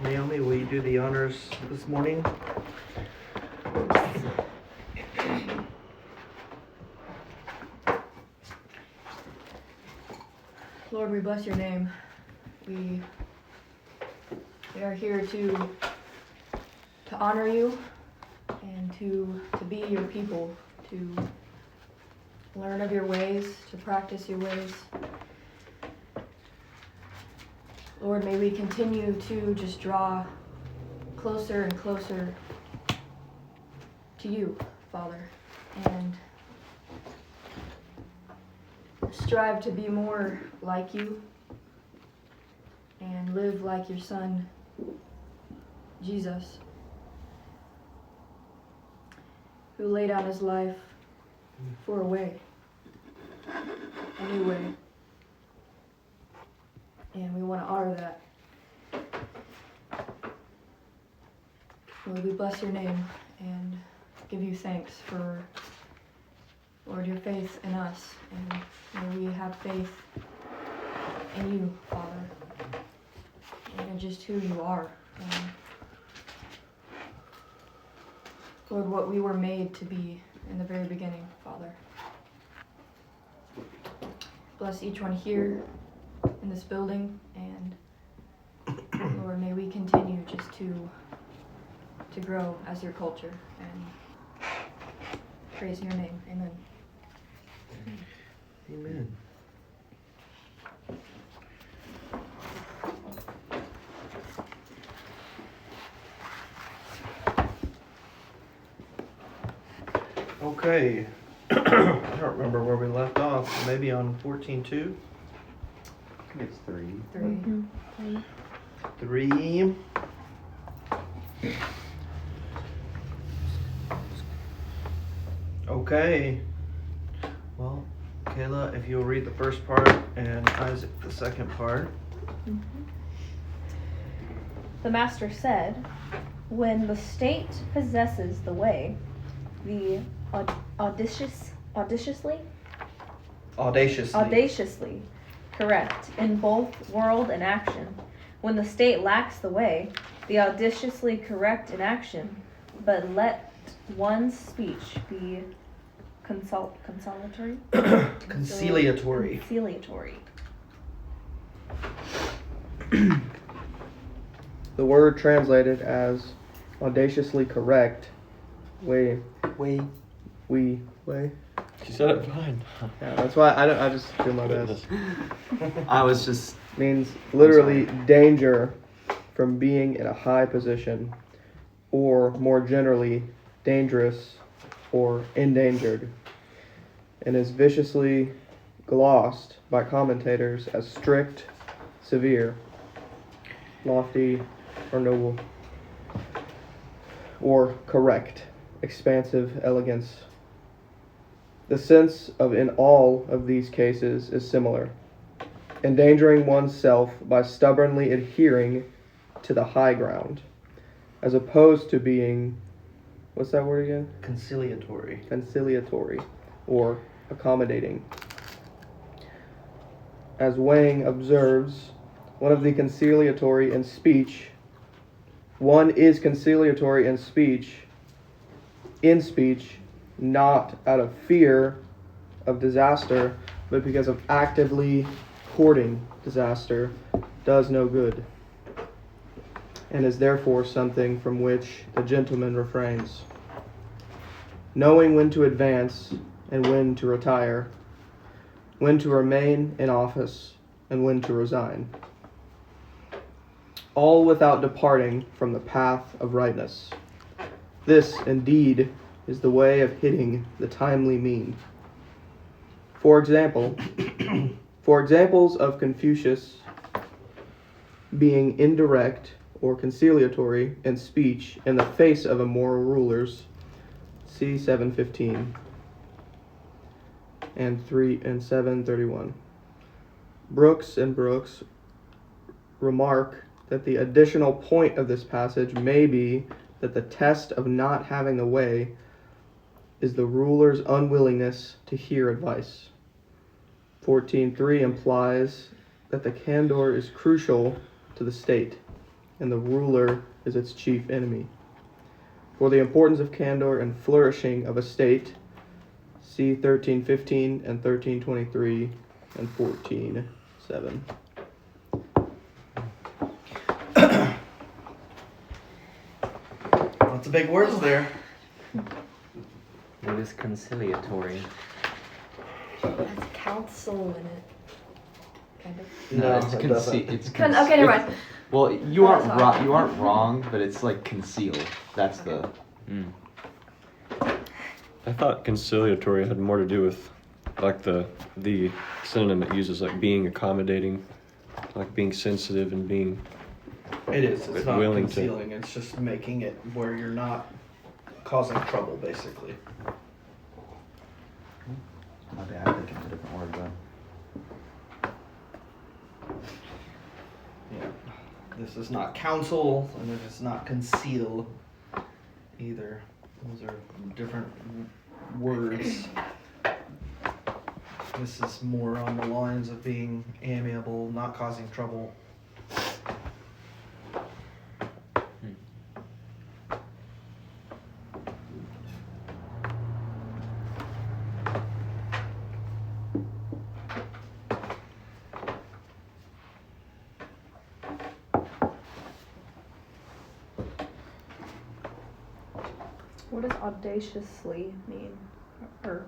Naomi, will you do the honors this morning? Lord, we bless your name. We are here to honor you and to be your people, to learn of your ways, to practice your ways. Lord, may we continue to just draw closer and closer to you, Father, and strive to be more like you and live like your Son, Jesus, who laid down his life for a way, a new way. And we want to honor that. Lord, we bless your name and give you thanks for, Lord, your faith in us. And may we have faith in you, Father, and in just who you are. And Lord, what we were made to be in the very beginning, Father. Bless each one here in this building, and Lord, may we continue just to grow as your culture and praise your name. Amen. Amen. Okay. I don't remember where we left off. Maybe on 14:2? I think it's 3. 3. Mm-hmm. 3. Okay. Well, Kayla, if you'll read the first part and Isaac the second part. Mm-hmm. The master said, when the state possesses the way, the audaciously correct in both word and action. When the state lacks the way, the audaciously correct in action, but let one's speech be conciliatory. The word translated as audaciously correct, way. She said it fine. Yeah, that's why I just do my best. I was just... Means literally danger from being in a high position, or more generally, dangerous or endangered, and is viciously glossed by commentators as strict, severe, lofty, or noble, or correct, expansive elegance. The sense of in all of these cases is similar. Endangering oneself by stubbornly adhering to the high ground, as opposed to being, what's that word again? Conciliatory, or accommodating. As Wang observes, one is conciliatory in speech, not out of fear of disaster, but because of actively courting disaster, does no good, and is therefore something from which the gentleman refrains. Knowing when to advance and when to retire, when to remain in office and when to resign, all without departing from the path of rightness. This, indeed, is the way of hitting the timely mean. For examples of Confucius being indirect or conciliatory in speech in the face of immoral rulers, see 7:15 and 7:31. Brooks remark that the additional point of this passage may be that the test of not having a way is the ruler's unwillingness to hear advice. 14.3 implies that the candor is crucial to the state, and the ruler is its chief enemy. For the importance of candor and flourishing of a state, see 13.15 and 13.23 and 14.7. Lots of big words there. What is conciliatory? That's counsel in it. Kind of. No, it's it doesn't. it's Okay, never mind. Well, you aren't Sorry. wrong. You aren't wrong, but it's like conceal. That's the. I thought conciliatory had more to do with like the synonym it uses, like being accommodating, like being sensitive and being. It is. It's not willing to- concealing. It's just making it where you're not causing trouble, basically. Okay, I think it's a different word, but. Yeah. This is not counsel, and it is not conceal either. Those are different words. This is more on the lines of being amiable, not causing trouble. What does audaciously mean? Or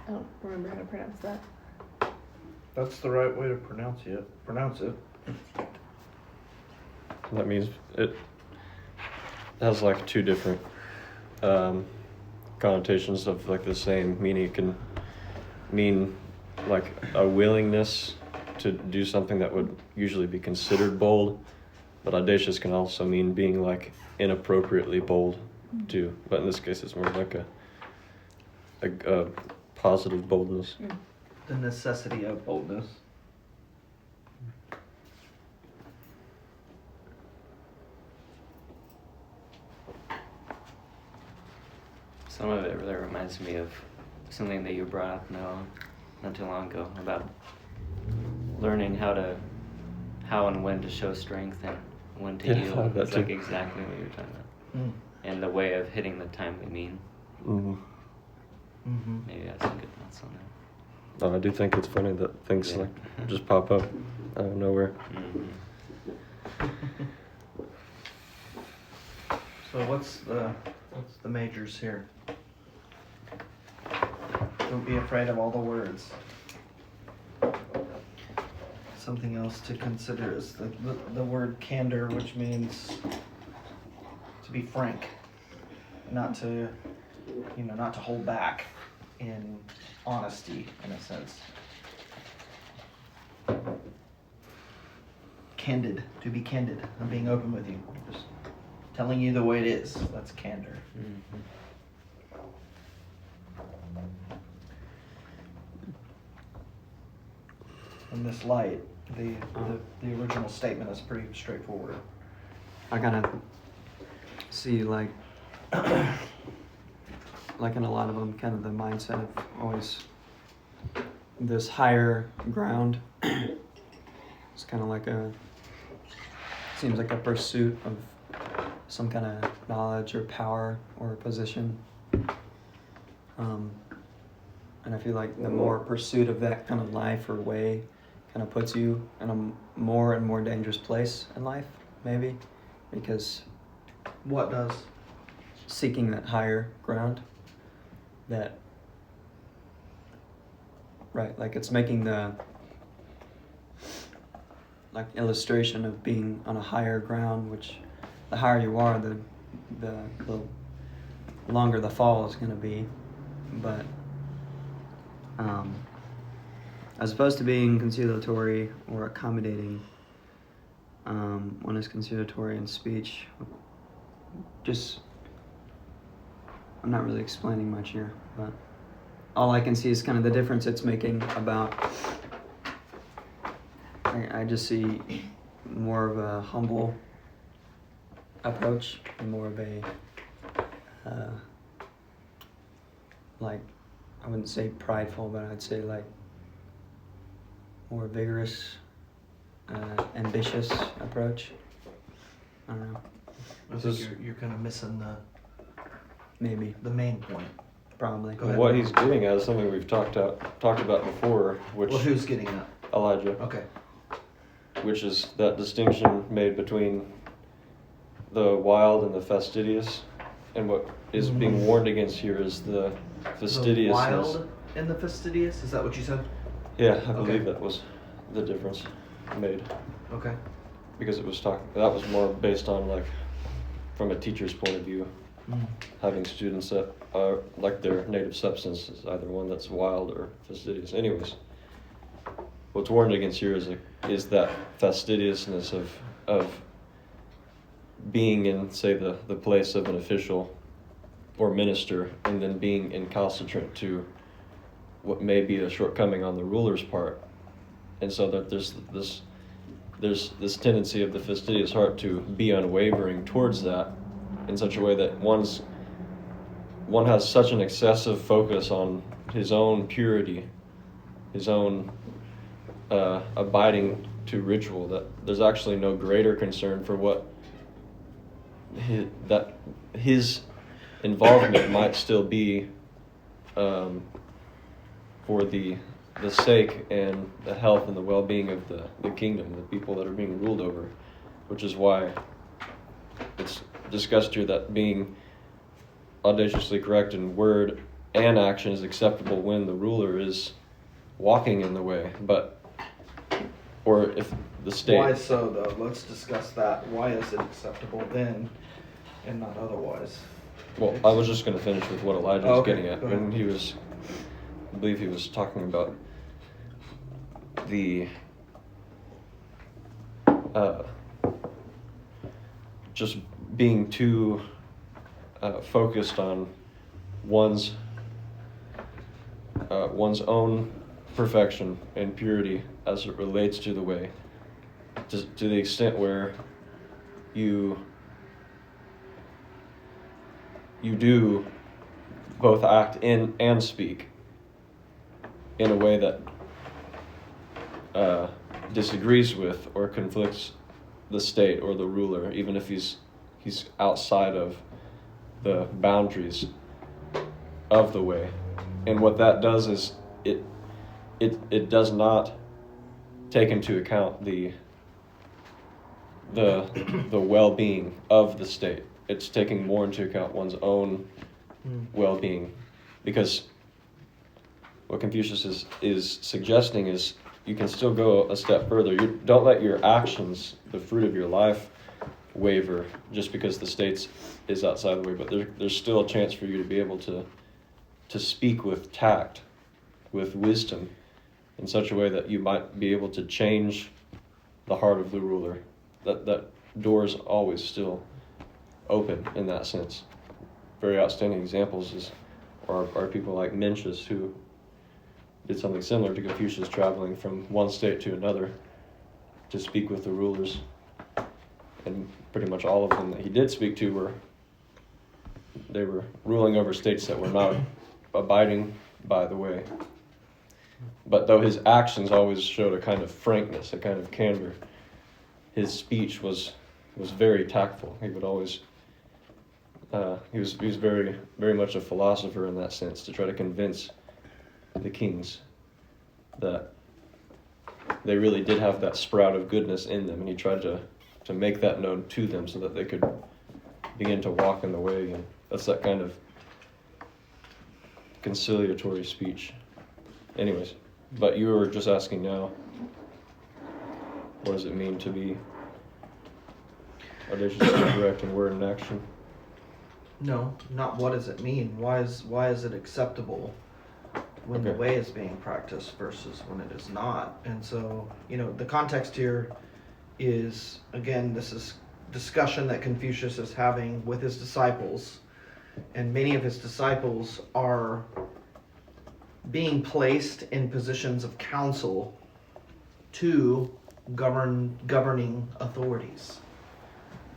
I don't remember how to pronounce that. That's the right way to pronounce it. That means it has like two different connotations of like the same meaning. It can mean like a willingness to do something that would usually be considered bold, but audacious can also mean being like inappropriately bold too. But in this case, it's more like a positive boldness. The necessity of boldness. Some of it really reminds me of something that you brought up not too long ago about learning how and when to show strength and when to Yeah, yield. that It's like too. exactly what you're talking about. Mm. And the way of hitting the timely mean. Mm-hmm. Mm-hmm. Maybe I have some good thoughts on that. I do think it's funny that things Yeah. like just pop up out of nowhere. Mm-hmm. So what's the majors here? Don't be afraid of all the words. Something else to consider is the word candor, which means to be frank, not to hold back in honesty, in a sense. Candid, to be candid. I'm being open with you. Just telling you the way it is. That's candor. Mm-hmm. In this light, the original statement is pretty straightforward. I kind of see like in a lot of them, kind of the mindset of always this higher ground. It's kind of like seems like a pursuit of some kind of knowledge or power or position. And I feel like the more pursuit of that kind of life or way kind of puts you in a more and more dangerous place in life, maybe, because What does? seeking that higher ground, that, right, like it's making the like illustration of being on a higher ground, which the higher you are, the longer the fall is going to be. But as opposed to being conciliatory or accommodating, one is conciliatory in speech. Just, I'm not really explaining much here, but all I can see is kind of the difference it's making about, I just see more of a humble approach and more of a, like, I wouldn't say prideful, but I'd say like more vigorous, ambitious approach. I don't know. I think you're kind of missing Maybe. the main point. Probably. Go ahead. What he's getting at is something we've talked about before, which Well, who's getting that? Elijah, Okay. which is that distinction made between the wild and the fastidious, and what is being warned against here is the fastidiousness. The wild and the fastidious? Is that what you said? Yeah, I believe Okay. that was the difference made, Okay. because it was that was more based on, like, from a teacher's point of view, having students that are like their native substance is either one that's wild or fastidious. Anyways, what's warned against here is that fastidiousness of being in, say, the place of an official or minister, and then being incalcitrant to what may be a shortcoming on the ruler's part, and so that there's this tendency of the fastidious heart to be unwavering towards that, in such a way that one has such an excessive focus on his own purity, his own abiding to ritual, that there's actually no greater concern for what his involvement might still be for the sake and the health and the well-being of the kingdom, the people that are being ruled over, which is why it's discussed here that being audaciously correct in word and action is acceptable when the ruler is walking in the way, or if the state. Why so, though? Let's discuss that. Why is it acceptable then and not otherwise? Well, I was just going to finish with what Elijah was getting at. Go ahead. When I believe he was talking about the just being too focused on one's own perfection and purity as it relates to the way, to the extent where you do both act in and speak in a way that disagrees with or conflicts the state or the ruler, even if he's outside of the boundaries of the way. And what that does is it does not take into account the well-being of the state. It's taking more into account one's own well-being, because what Confucius is suggesting is you can still go a step further. You don't let your actions, the fruit of your life, waver just because the state is outside the way, but there's still a chance for you to be able to speak with tact, with wisdom, in such a way that you might be able to change the heart of the ruler. That door is always still open in that sense. Very outstanding examples are people like Mencius, who did something similar to Confucius, traveling from one state to another to speak with the rulers. And pretty much all of them that he did speak to were ruling over states that were not abiding by the way. But though his actions always showed a kind of frankness, a kind of candor, his speech was very tactful. He would always he was very, very much a philosopher in that sense, to try to convince the kings that they really did have that sprout of goodness in them, and he tried to make that known to them so that they could begin to walk in the way again. That's that kind of conciliatory speech. Anyways, but you were just asking now, what does it mean to be audaciously correct in word and action? No, not what does it mean. Why is it acceptable when the Okay. way is being practiced versus when it is not? And so, the context here is, again, this is discussion that Confucius is having with his disciples, and many of his disciples are being placed in positions of counsel to governing authorities.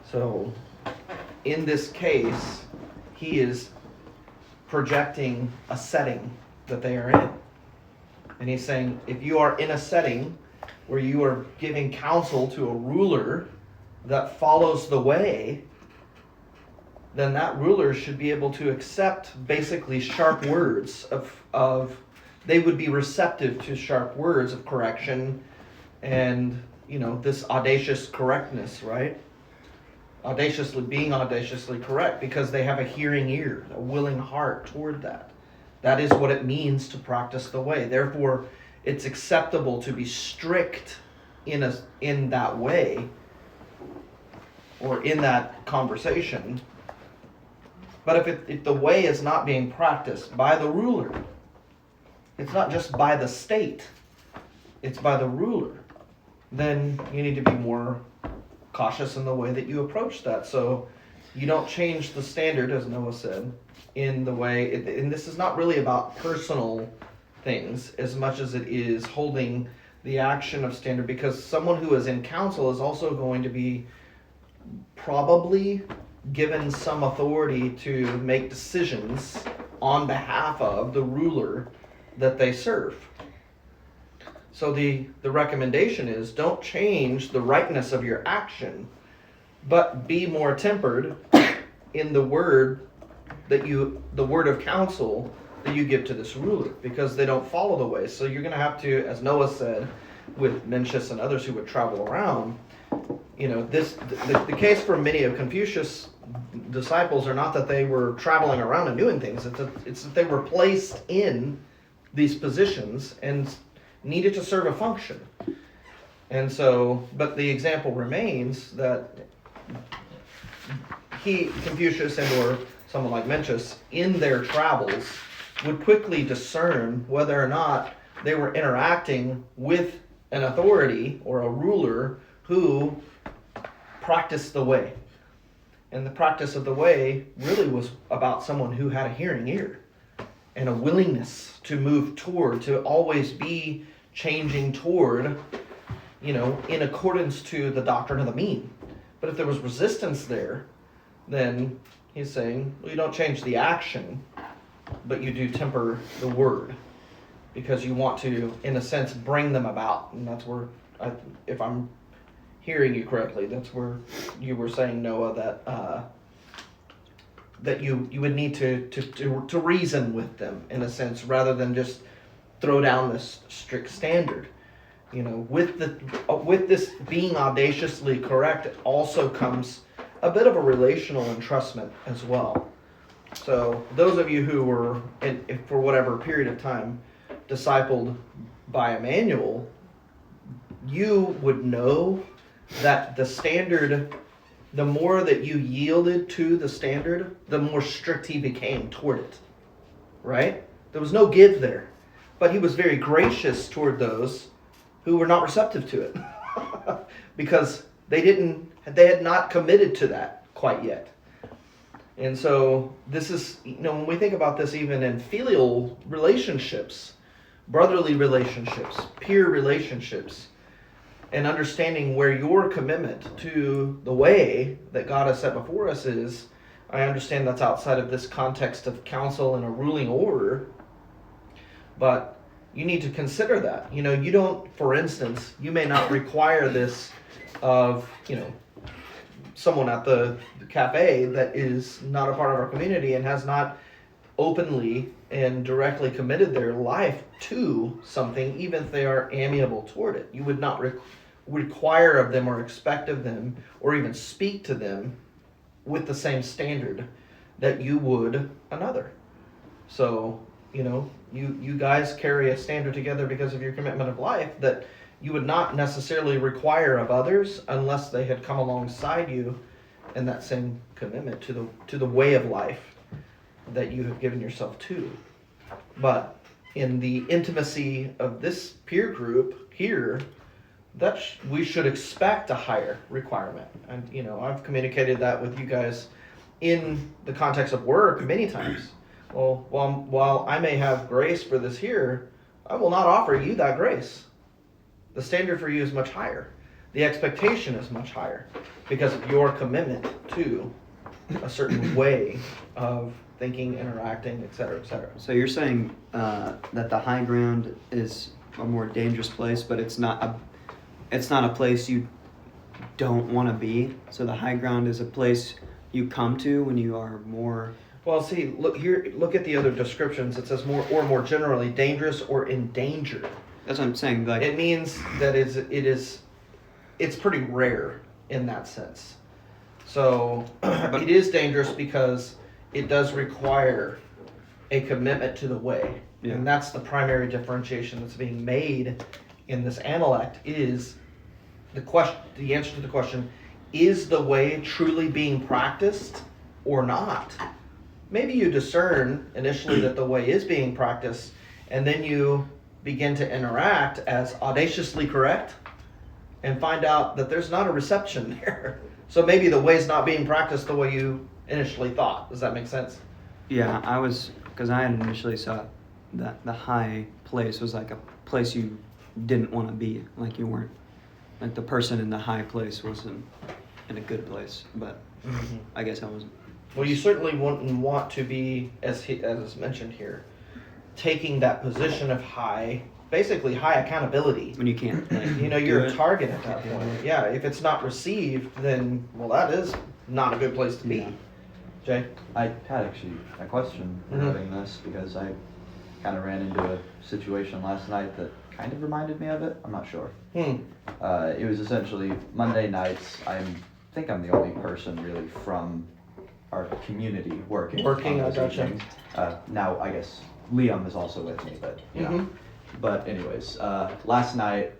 So in this case, he is projecting a setting that they are in. And he's saying, if you are in a setting where you are giving counsel to a ruler that follows the way, then that ruler should be able to accept basically sharp words of they would be receptive to sharp words of correction and, this audacious correctness, right? Being audaciously correct because they have a hearing ear, a willing heart toward that. That is what it means to practice the way. Therefore, it's acceptable to be strict in that way or in that conversation. But if the way is not being practiced by the ruler, it's not just by the state, it's by the ruler, then you need to be more cautious in the way that you approach that. So you don't change the standard, as Noah said, in the way, and this is not really about personal things as much as it is holding the action of standard, because someone who is in council is also going to be probably given some authority to make decisions on behalf of the ruler that they serve. So the recommendation is don't change the rightness of your action, but be more tempered in the word of counsel that you give to this ruler, because they don't follow the way. So you're going to have to, as Noah said, with Mencius and others who would travel around, the case for many of Confucius' disciples are not that they were traveling around and doing things. It's that they were placed in these positions and needed to serve a function. And so, but the example remains that Confucius and or someone like Mencius, in their travels, would quickly discern whether or not they were interacting with an authority or a ruler who practiced the way. And the practice of the way really was about someone who had a hearing ear and a willingness to move toward, to always be changing toward, in accordance to the doctrine of the mean. But if there was resistance there, then he's saying, well, you don't change the action, but you do temper the word, because you want to, in a sense, bring them about. And that's where, if I'm hearing you correctly, that's where you were saying, Noah, that you would need to reason with them, in a sense, rather than just throw down this strict standard. With this being audaciously correct, it also comes a bit of a relational entrustment as well. So those of you who were, for whatever period of time, discipled by Emmanuel, you would know that the standard, the more that you yielded to the standard, the more strict he became toward it. Right? There was no give there. But he was very gracious toward those who were not receptive to it. Because they had not committed to that quite yet. And so this is, when we think about this even in filial relationships, brotherly relationships, peer relationships, and understanding where your commitment to the way that God has set before us is, I understand that's outside of this context of counsel and a ruling order, but you need to consider that. You don't, for instance, you may not require this of, someone at the cafe that is not a part of our community and has not openly and directly committed their life to something, even if they are amiable toward it. You would not require of them or expect of them or even speak to them with the same standard that you would another. So, you guys carry a standard together because of your commitment of life that you would not necessarily require of others unless they had come alongside you in that same commitment to the way of life that you have given yourself to. But in the intimacy of this peer group here, that we should expect a higher requirement. And I've communicated that with you guys in the context of work many times. Well, while I may have grace for this here, I will not offer you that grace. The standard for you is much higher. The expectation is much higher because of your commitment to a certain way of thinking, interacting, etc., etc. So you're saying that the high ground is a more dangerous place, but it's not a place you don't want to be. So the high ground is a place you come to when you are more. Well, see, look here. Look at the other descriptions. It says more generally, dangerous or endangered. That's what I'm saying. Like It means that it's pretty rare in that sense. So it is dangerous because it does require a commitment to the way, Yeah. and that's the primary differentiation that's being made in this Analect. Is the answer to the question: is the way truly being practiced or not? Maybe you discern initially that the way is being practiced, and then you begin to interact as audaciously correct and find out that there's not a reception there. So maybe the way is not being practiced the way you initially thought. Does that make sense? Yeah, because I had initially thought that the high place was like a place you didn't want to be, like you weren't, like the person in the high place wasn't in a good place, but I guess I wasn't. Well, you certainly wouldn't want to be, as is mentioned here, taking that position of basically high accountability. When you can't, like, You know, do you're a it. target at that point. Yeah, if it's not received, then, well, that is not a good place to be. Yeah. Jay? I had actually a question regarding this because I kind of ran into a situation last night that kind of reminded me of it. I'm not sure. It was essentially Monday nights. I think I'm the only person really from our community working on I those gotcha. evenings. Now I guess Liam is also with me, but you know. But anyways, last night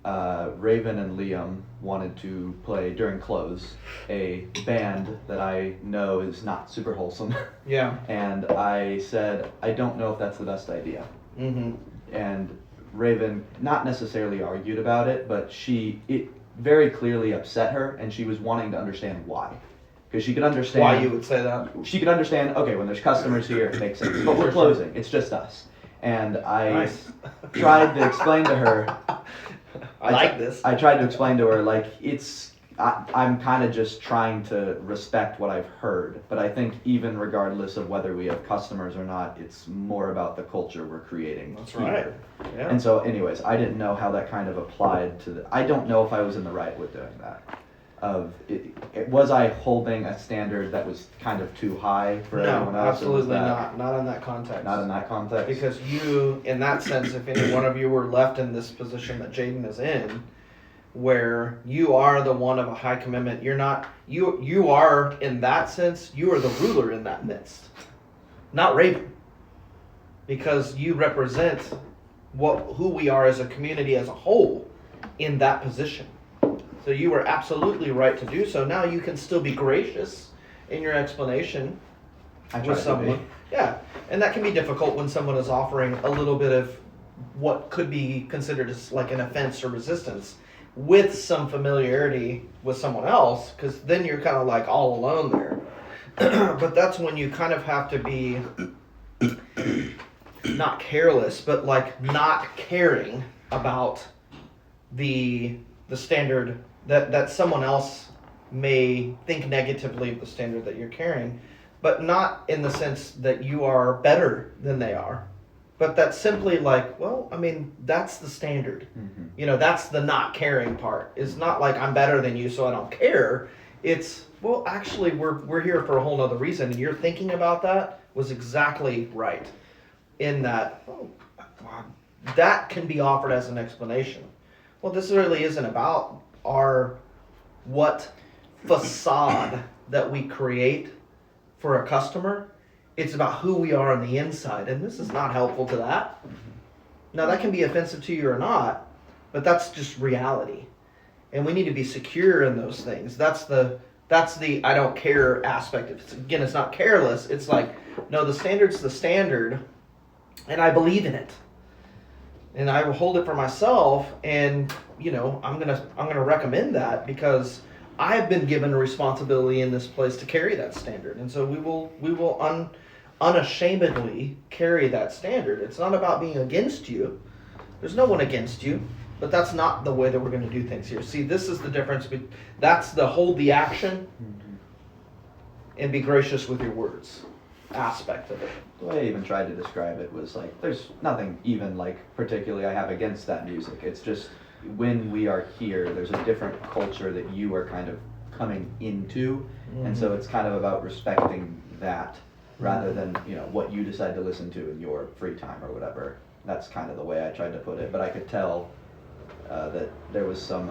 Raven and Liam wanted to play during close a band that I know is not super wholesome. Yeah. And I said, I don't know if that's the best idea. And Raven not necessarily argued about it, but it very clearly upset her, and she was wanting to understand why. Because she could understand Why you would say that? She could understand, okay, when there's customers here, it makes sense. But we're closing, it's just us. And I Nice. tried to explain to her. I like this. I tried to explain to her, like, I'm kind of just trying to respect what I've heard. But I think even regardless of whether we have customers or not, it's more about the culture we're creating. That's here. right. Yeah. And so, anyways, I didn't know how that kind of applied to I don't know if I was in the right with doing that. Was I holding a standard that was kind of too high for everyone No, else? Or was absolutely that not. Not in that context. Not in that context. Because you, in that sense, if any one of you were left in this position that Jaden is in, where you are the one of a high commitment, you are, in that sense, you are the ruler in that midst. Not Raven. Because you represent who we are as a community as a whole in that position. So you were absolutely right to do so. Now you can still be gracious in your explanation I tried with to someone. be. Yeah, and that can be difficult when someone is offering a little bit of what could be considered as like an offense or resistance with some familiarity with someone else, because then you're kind of like all alone there. But that's when you kind of have to be not careless, but like not caring about the standard that someone else may think negatively of the standard that you're carrying, but not in the sense that you are better than they are, but that's simply like, well, I mean, that's the standard. You know, that's the not caring part. It's not like I'm better than you, so I don't care. It's, well, actually, we're here for a whole nother reason, and your thinking about that was exactly right. In that, that can be offered as an explanation. Well, this really isn't about what facade that we create for a customer. It's about who we are on the inside, and this is not helpful to that. Now, that can be offensive to you or not, but that's just reality, and we need to be secure in those things. That's the I don't care aspect. It's not careless. It's like, no, the standard's the standard, and I believe in it. And I will hold it for myself, and you know, I'm gonna recommend that because I've been given a responsibility in this place to carry that standard, and so we will unashamedly carry that standard. It's not about being against you. There's no one against you, but that's not the way that we're going to do things here. See, this is the difference. That's the hold the action and be gracious with your words. aspect of it. The way I even tried to describe it was like, there's nothing even like particularly I have against that music. It's just when we are here, there's a different culture that you are kind of coming into, and so it's kind of about respecting that rather than, you know, what you decide to listen to in your free time or whatever. That's kind of the way I tried to put it, but I could tell that there was some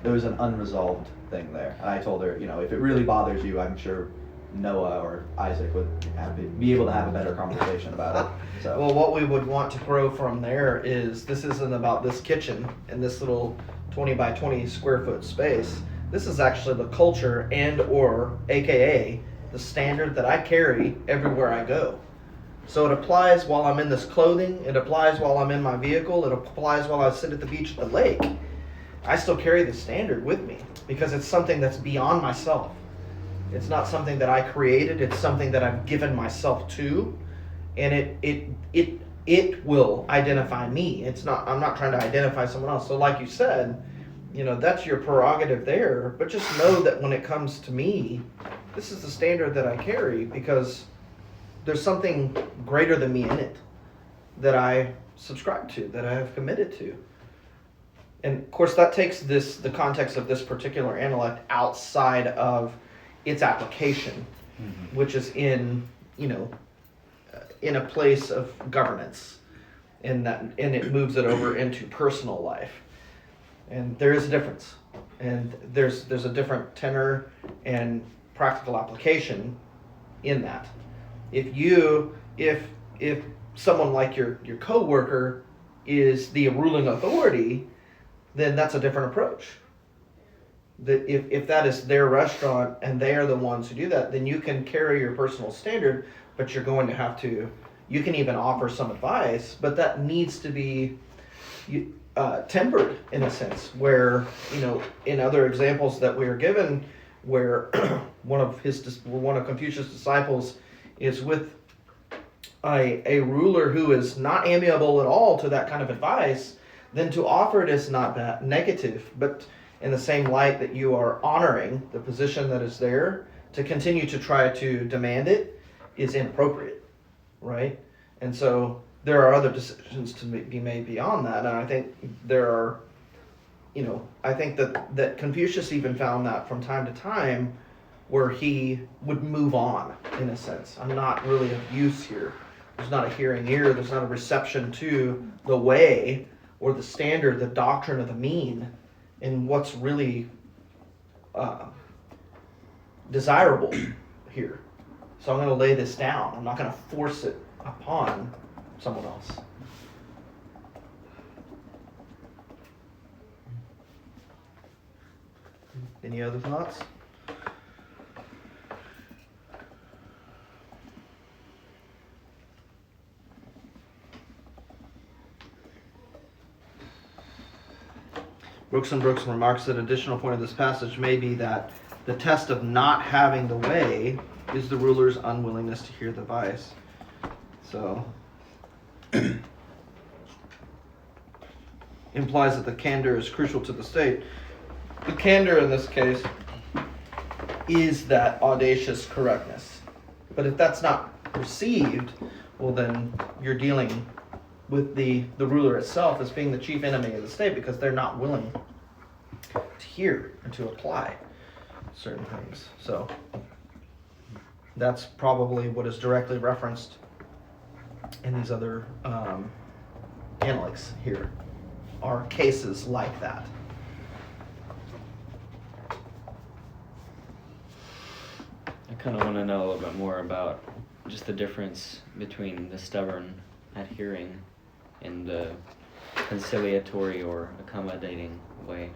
there was an unresolved thing there, and I told her, you know, if it really bothers you, I'm sure Noah or Isaac would be able to have a better conversation about it. So. Well, what we would want to grow from there is, this isn't about this kitchen and this little 20 by 20 square foot space. This is actually the culture and or AKA the standard that I carry everywhere I go. So it applies while I'm in this clothing, it applies while I'm in my vehicle, it applies while I sit at the beach at the lake. I still carry the standard with me because it's something that's beyond myself. It's not something that I created, it's something that I've given myself to, and it will identify me. I'm not trying to identify someone else. So like you said, you know, that's your prerogative there, but just know that when it comes to me, this is the standard that I carry because there's something greater than me in it that I subscribe to, that I have committed to. And of course that takes the context of this particular Analect outside of its application, which is in, you know, in a place of governance, and it moves it over into personal life. And there is a difference, and there's a different tenor and practical application in that. If someone like your coworker is the ruling authority, then that's a different approach. If that is their restaurant and they are the ones who do that, then you can carry your personal standard, but you're going to have to, you can even offer some advice, but that needs to be tempered in a sense, where, you know, in other examples that we are given, where one of Confucius' disciples is with a ruler who is not amiable at all to that kind of advice, then to offer it is not that negative, but in the same light that you are honoring the position that is there, to continue to try to demand it is inappropriate, right? And so there are other decisions to be made beyond that, and I think there are, you know, I think that Confucius even found that from time to time where he would move on, in a sense. I'm not really of use here. There's not a hearing ear, there's not a reception to the way or the standard, the doctrine of the mean, and what's really desirable here. So I'm going to lay this down. I'm not going to force it upon someone else. Any other thoughts? Brooks and Brooks remarks that an additional point of this passage may be that the test of not having the way is the ruler's unwillingness to hear the advice. So, implies that the candor is crucial to the state. The candor in this case is that audacious correctness. But if that's not received, well then you're dealing with the ruler itself as being the chief enemy of the state, because they're not willing to hear and to apply certain things. So that's probably what is directly referenced in these other Analects here, are cases like that. I kind of want to know a little bit more about just the difference between the stubborn adhering and the conciliatory or accommodating way.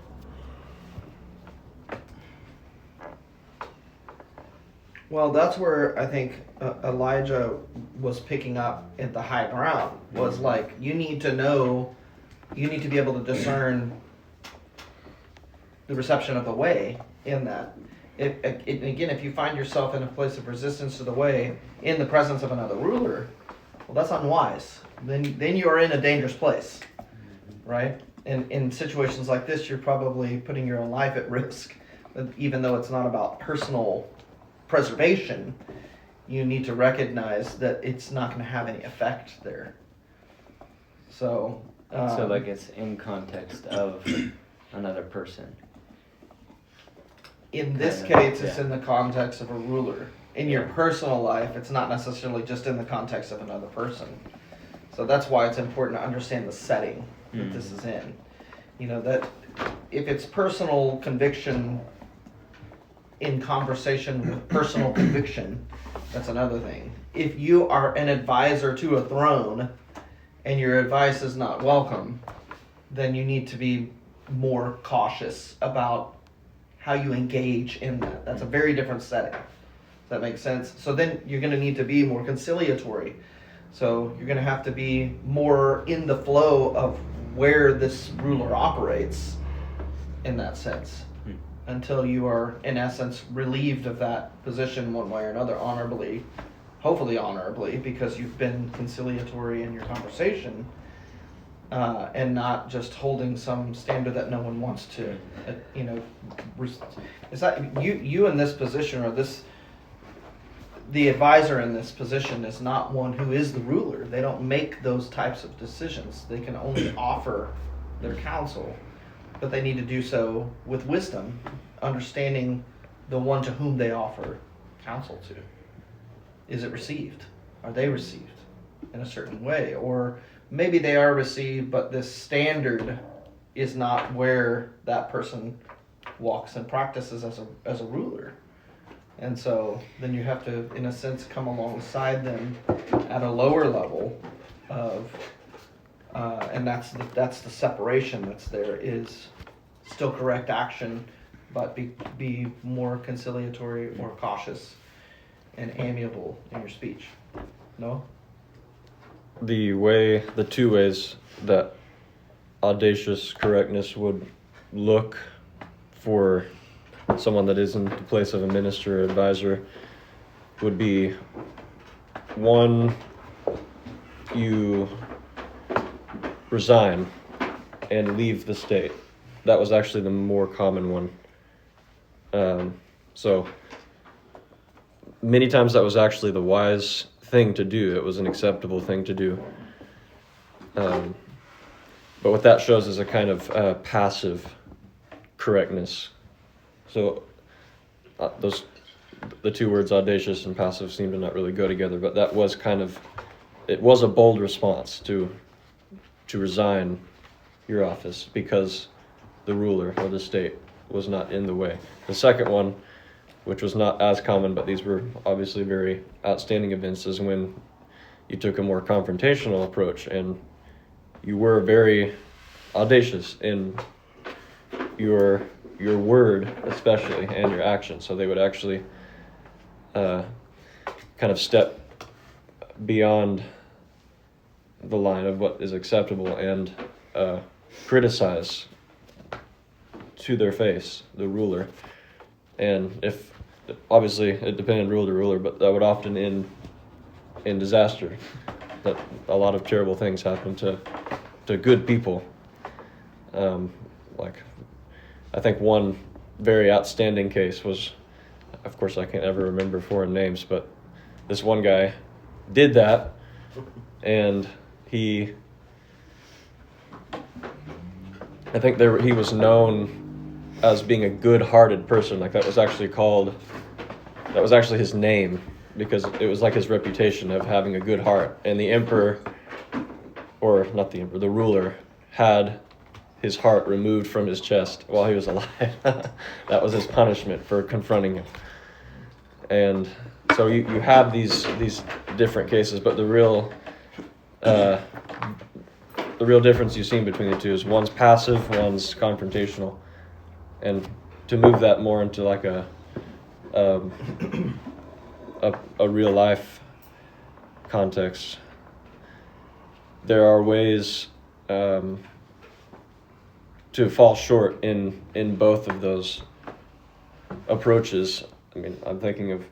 Well, that's where I think Elijah was picking up at the high ground, was like, you need to know, you need to be able to discern the reception of the way in that. Again, if you find yourself in a place of resistance to the way in the presence of another ruler, well, that's unwise. Then you are in a dangerous place, right? And in situations like this, you're probably putting your own life at risk, even though it's not about personal preservation. you need to recognize that it's not going to have any effect there. So, So like it's in context of another person. in this Kind of, case, it's yeah. in the context of a ruler. In your personal life, it's not necessarily just in the context of another person. So that's why it's important to understand the setting that this is in. You know, that if it's personal conviction in conversation with personal conviction, that's another thing. If you are an advisor to a throne and your advice is not welcome, then you need to be more cautious about how you engage in that. That's a very different setting. Does that make sense? So then you're going to need to be more conciliatory. So you're going to have to be more in the flow of where this ruler operates in that sense, until you are, in essence, relieved of that position one way or another, honorably, hopefully honorably, because you've been conciliatory in your conversation, and not just holding some standard that no one wants to, is that you in this position, or the advisor in this position is not one who is the ruler. They don't make those types of decisions. They can only offer their counsel, but they need to do so with wisdom, understanding the one to whom they offer counsel to. Is it received? Are they received in a certain way? Or maybe they are received, but this standard is not where that person walks and practices as a ruler. And so then you have to, in a sense, come alongside them at a lower level of, and that's the separation that's there, is still correct action, but be more conciliatory, more cautious, and amiable in your speech. No? The two ways that audacious correctness would look for someone that is in the place of a minister or advisor would be: one, you resign and leave the state. That was actually the more common one. So many times that was actually the wise thing to do. It was an acceptable thing to do. But what that shows is a kind of passive correctness. So the two words audacious and passive seem to not really go together, but that was it was a bold response to resign your office because the ruler or the state was not in the way. The second one, which was not as common, but these were obviously very outstanding events, is when you took a more confrontational approach and you were very audacious in your word, especially, and your action. So they would actually kind of step beyond the line of what is acceptable and criticize to their face the ruler. And if obviously it depended ruler to ruler, but that would often end in disaster. That a lot of terrible things happen to good people. Like I think one very outstanding case was, of course I can't ever remember foreign names, but this one guy did that, and he was known as being a good-hearted person. Like that was actually his name, because it was like his reputation of having a good heart. And the emperor, or not the emperor, the ruler, had his heart removed from his chest while he was alive. That was his punishment for confronting him. And so you have these different cases, but the real difference you've seen between the two is one's passive, one's confrontational. And to move that more into like a real life context, there are ways to fall short in both of those approaches. I mean, I'm thinking of,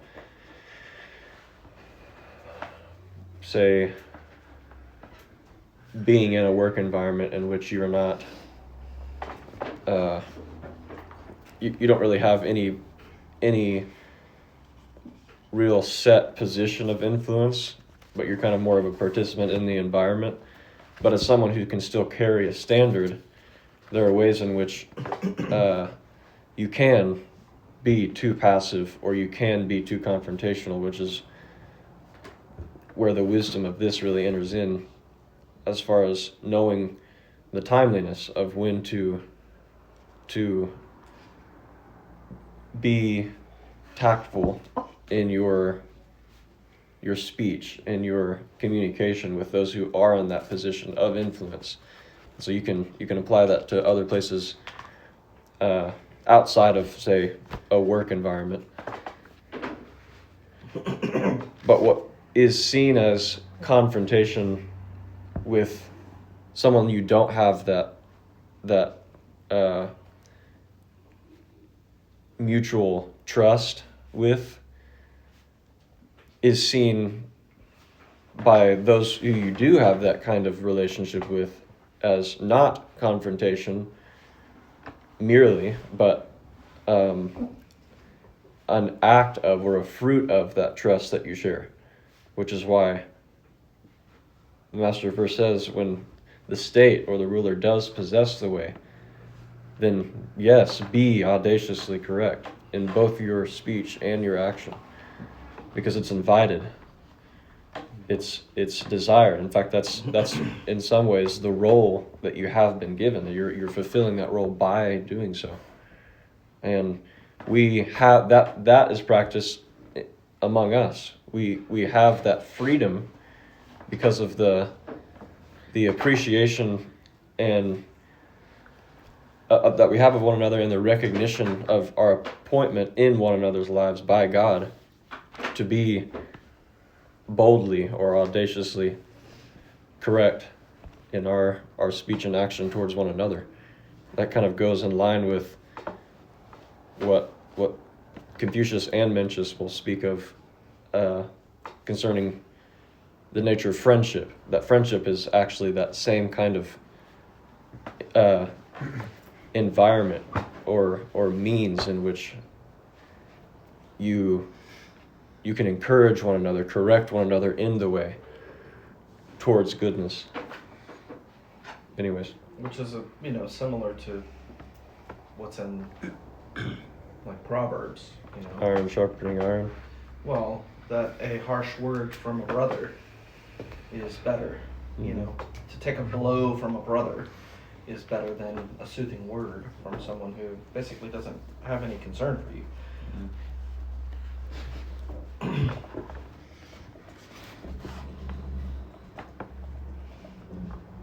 say, being in a work environment in which you're not, you don't really have any real set position of influence, but you're kind of more of a participant in the environment. But as someone who can still carry a standard, there are ways in which you can be too passive or you can be too confrontational, which is where the wisdom of this really enters in, as far as knowing the timeliness of when to be tactful in your speech and your communication with those who are in that position of influence. So you can apply that to other places outside of, say, a work environment. But what is seen as confrontation with someone you don't have that mutual trust with is seen by those who you do have that kind of relationship with as not confrontation merely, but an act of or a fruit of that trust that you share, which is why the Master verse says when the state or the ruler does possess the way, then yes, be audaciously correct in both your speech and your action, because it's invited. It's desired. In fact, that's in some ways the role that you have been given. You're fulfilling that role by doing so, and we have that is practiced among us. We have that freedom because of the appreciation and that we have of one another, and the recognition of our appointment in one another's lives by God to be boldly or audaciously correct in our speech and action towards one another. That kind of goes in line with what Confucius and Mencius will speak of concerning the nature of friendship. That friendship is actually that same kind of environment or means in which you can encourage one another, correct one another in the way towards goodness. Anyways. Which is similar to what's in like Proverbs, Iron sharpening iron. Well, that a harsh word from a brother is better. To take a blow from a brother is better than a soothing word from someone who basically doesn't have any concern for you.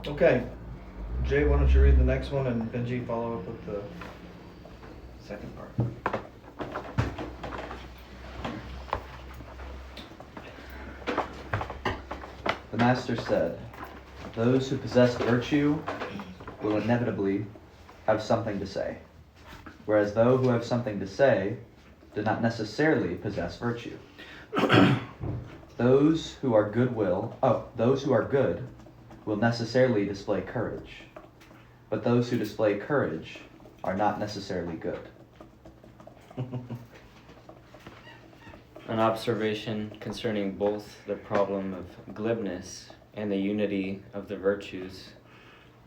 Okay, Jay, why don't you read the next one, and Benji follow up with the second part. The Master said, "Those who possess virtue will inevitably have something to say, whereas those who have something to say do not necessarily possess virtue. Those who are good will necessarily display courage, but those who display courage are not necessarily good." An observation concerning both the problem of glibness and the unity of the virtues.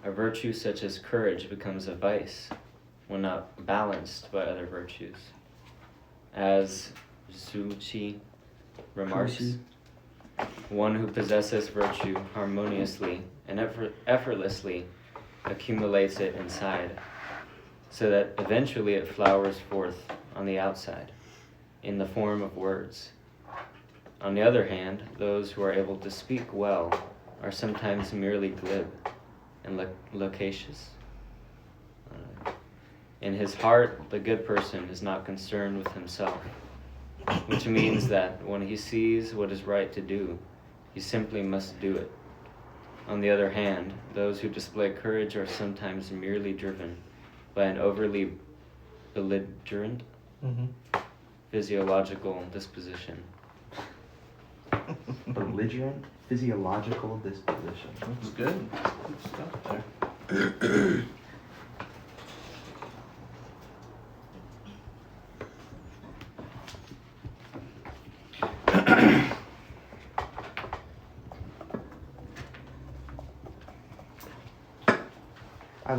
A virtue such as courage becomes a vice when not balanced by other virtues. As Zhu Qi remarks, one who possesses virtue harmoniously and effortlessly accumulates it inside, so that eventually it flowers forth on the outside, in the form of words. On the other hand, those who are able to speak well are sometimes merely glib and loquacious. In his heart, the good person is not concerned with himself, which means that when he sees what is right to do, he simply must do it. On the other hand, those who display courage are sometimes merely driven by an overly belligerent physiological disposition. Belligerent physiological disposition. That's good. Good stuff there.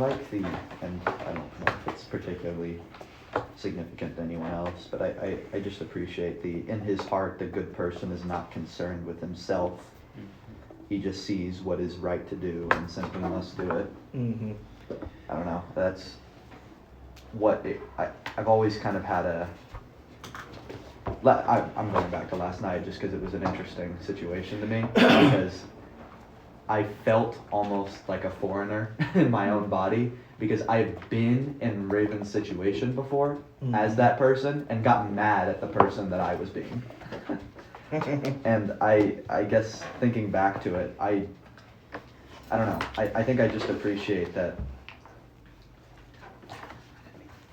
like the, and I don't know if it's particularly significant to anyone else, but I just appreciate in his heart, the good person is not concerned with himself. He just sees what is right to do and simply must do it. Mm-hmm. I don't know, that's what I've always kind of had I'm going back to last night just because it was an interesting situation to me, because I felt almost like a foreigner in my own body, because I've been in Raven's situation before as that person and gotten mad at the person that I was being. And I guess thinking back to it, I don't know, I think I just appreciate that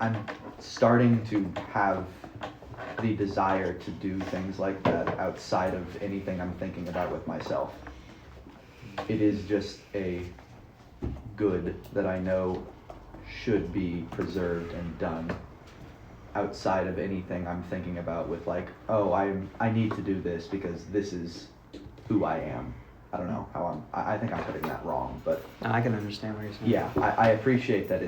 I'm starting to have the desire to do things like that outside of anything I'm thinking about with myself. It is just a good that I know should be preserved and done outside of anything I'm thinking about with like, oh, I need to do this because this is who I am. I don't know how I think I'm putting that wrong, but No, I can understand what you're saying. yeah, I appreciate that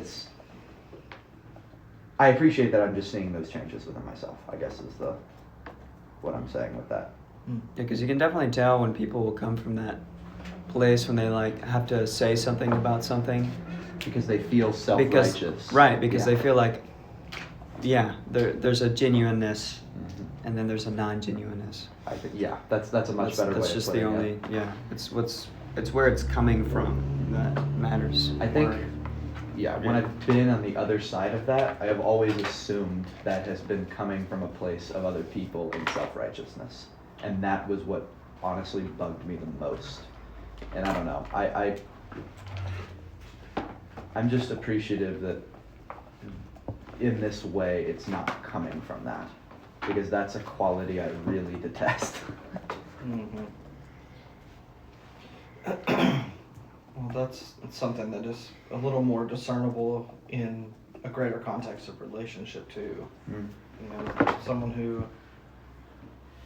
I appreciate that I'm just seeing those changes within myself, I guess is what I'm saying with that. Yeah, because you can definitely tell when people will come from that place when they like have to say something about something. Because they feel self-righteous. Because they feel like, yeah, there's a genuineness, and then there's a non-genuineness. I think, yeah, that's a much better way That's of just putting the only, it. yeah, it's where it's coming from that matters. I think, Or- when I've been on the other side of that, I have always assumed that has been coming from a place of other people in self-righteousness. And that was what honestly bugged me the most. And I don't know, I'm just appreciative that in this way it's not coming from that. Because that's a quality I really detest. Well, that's something that is a little more discernible in a greater context of relationship too. Mm. You know, someone who,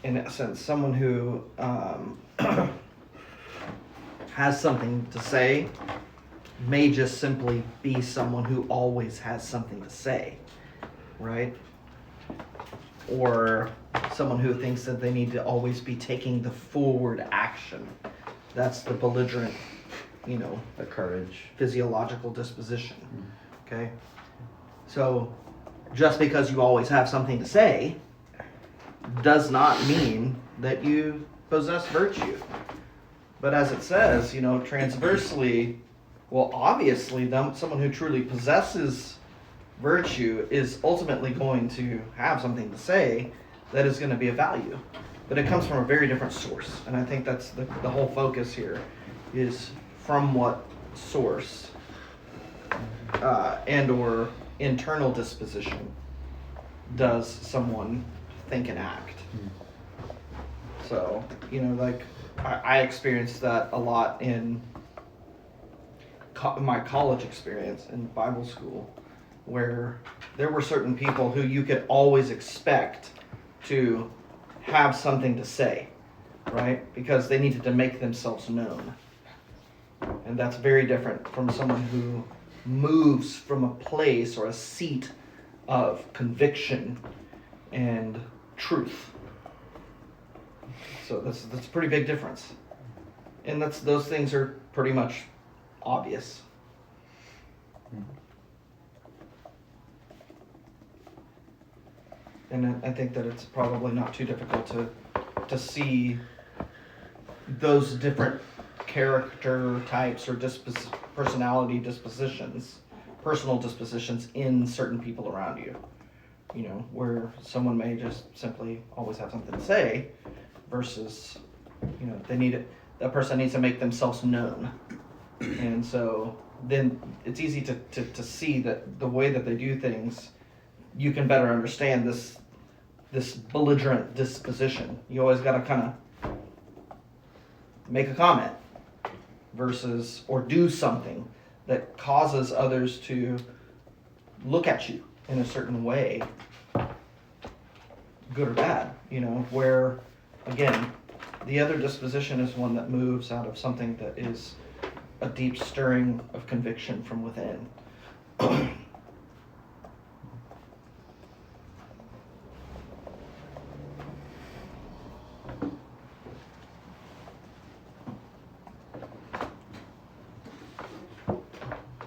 in essence, someone who has something to say may just simply be someone who always has something to say, right? Or someone who thinks that they need to always be taking the forward action. That's the belligerent, The courage. physiological disposition. Okay? So, just because you always have something to say does not mean that you possess virtue. But as it says, transversely, well, obviously, someone who truly possesses virtue is ultimately going to have something to say that is going to be of value. But it comes from a very different source. And I think that's the whole focus here is from what source and or internal disposition does someone think and act. So, I experienced that a lot in my college experience in Bible school, where there were certain people who you could always expect to have something to say, right? Because they needed to make themselves known. And that's very different from someone who moves from a place or a seat of conviction and truth. So that's a pretty big difference. And those things are pretty much obvious. And I think that it's probably not too difficult to see those different character types or personality dispositions, personal dispositions in certain people around you. Where someone may just simply always have something to say versus, that person needs to make themselves known. And so then it's easy to see that the way that they do things, you can better understand this belligerent disposition. You always got to kind of make a comment versus or do something that causes others to look at you in a certain way, good or bad, where again the other disposition is one that moves out of something that is a deep stirring of conviction from within. I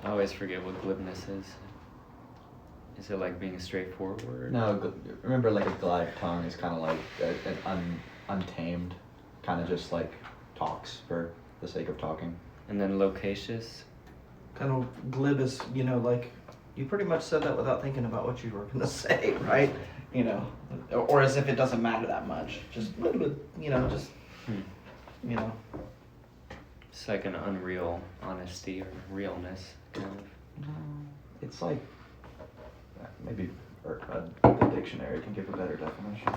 always forget what glibness is. Is it like being straightforward? No, remember like a glide tongue is kind of like an untamed, kind of just like talks for the sake of talking. And then loquacious? Kind of glib is, you know, like, you pretty much said that without thinking about what you were gonna say, right? You know, or as if it doesn't matter that much. Just, you know, just, you know. It's like an unreal honesty or realness, kind of. It's like maybe the dictionary can give a better definition.